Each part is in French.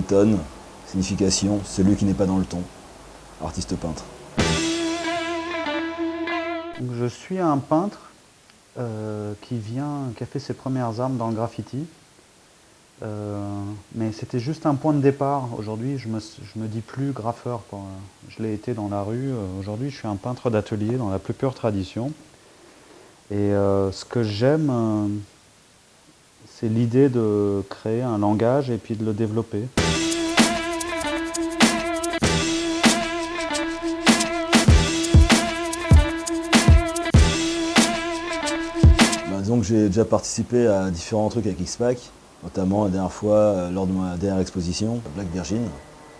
piétonne, signification, celui qui n'est pas dans le ton, artiste peintre. Donc, je suis un peintre qui a fait ses premières armes dans le graffiti. Mais c'était juste un point de départ. Aujourd'hui, je me dis plus graffeur, quoi. Je l'ai été dans la rue. Aujourd'hui, je suis un peintre d'atelier dans la plus pure tradition. Et ce que j'aime, c'est l'idée de créer un langage et puis de le développer. Disons que j'ai déjà participé à différents trucs avec X-Pac, notamment la dernière fois lors de ma dernière exposition, Black Virgin, que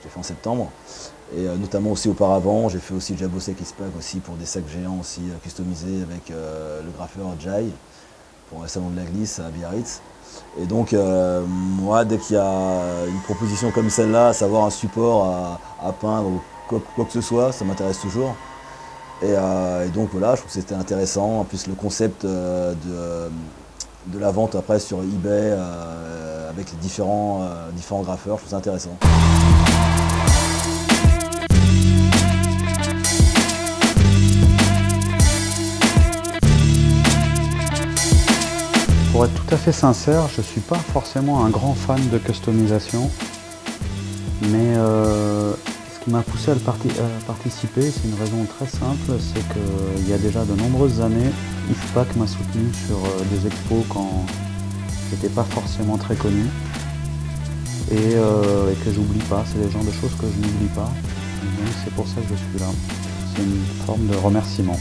j'ai fait en septembre. Et notamment aussi auparavant, j'ai fait aussi déjà bossé avec X-Pac aussi pour des sacs géants aussi customisés avec le graffeur Jai pour le salon de la glisse à Biarritz. Et donc moi, dès qu'il y a une proposition comme celle-là, à savoir un support à peindre ou quoi que ce soit, ça m'intéresse toujours. Et donc voilà, je trouve que c'était intéressant. En plus le concept de la vente après sur eBay avec les différents graffeurs, je trouve ça intéressant. Pour être tout à fait sincère, je ne suis pas forcément un grand fan de customisation, mais ce qui m'a poussé à participer, c'est une raison très simple, c'est qu'il y a déjà de nombreuses années, X-Pac m'a soutenu sur des expos quand j'étais pas forcément très connu, et que j'oublie pas, c'est le genre de choses que je n'oublie pas, et donc c'est pour ça que je suis là. C'est une forme de remerciement.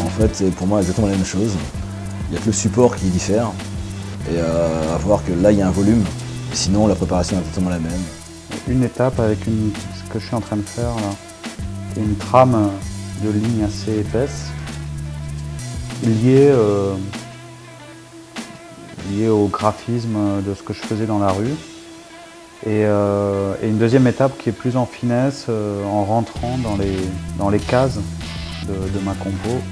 En fait, c'est pour moi exactement la même chose. Il n'y a que le support qui diffère. Et à voir que là, il y a un volume. Sinon, la préparation est exactement la même. Une étape avec ce que je suis en train de faire là, c'est une trame de lignes assez épaisse, liée au graphisme de ce que je faisais dans la rue. Et une deuxième étape qui est plus en finesse, en rentrant dans les cases de ma compo,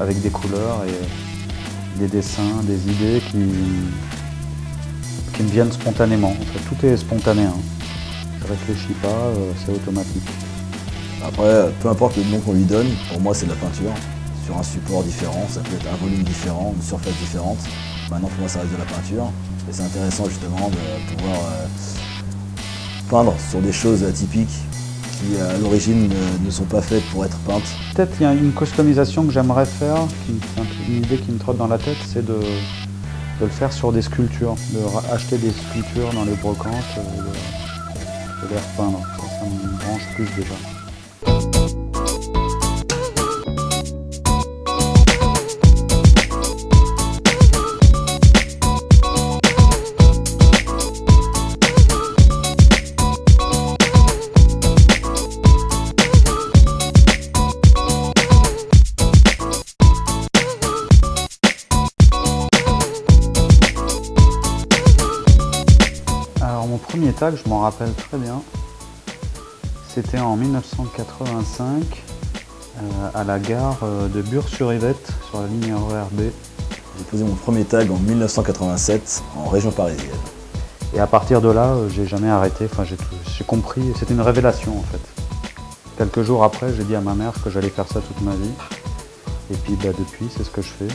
avec des couleurs et des dessins, des idées qui me viennent spontanément. En fait, tout est spontané, hein. Je réfléchis pas, c'est automatique. Après, peu importe le nom qu'on lui donne, pour moi c'est de la peinture. Sur un support différent, ça peut être un volume différent, une surface différente. Maintenant pour moi ça reste de la peinture. Et c'est intéressant justement de pouvoir peindre sur des choses atypiques qui à l'origine ne sont pas faites pour être peintes. Peut-être il y a une customisation que j'aimerais faire, une idée qui me trotte dans la tête, c'est de le faire sur des sculptures, acheter des sculptures dans les brocantes, de les repeindre. Ça me branche plus déjà. Mon premier tag, je m'en rappelle très bien, c'était en 1985 à la gare de Bure-sur-Yvette sur la ligne RER B. J'ai posé mon premier tag en 1987 en région parisienne. Et à partir de là, j'ai jamais arrêté, enfin, j'ai compris, c'était une révélation en fait. Quelques jours après, j'ai dit à ma mère que j'allais faire ça toute ma vie. Et puis depuis, c'est ce que je fais.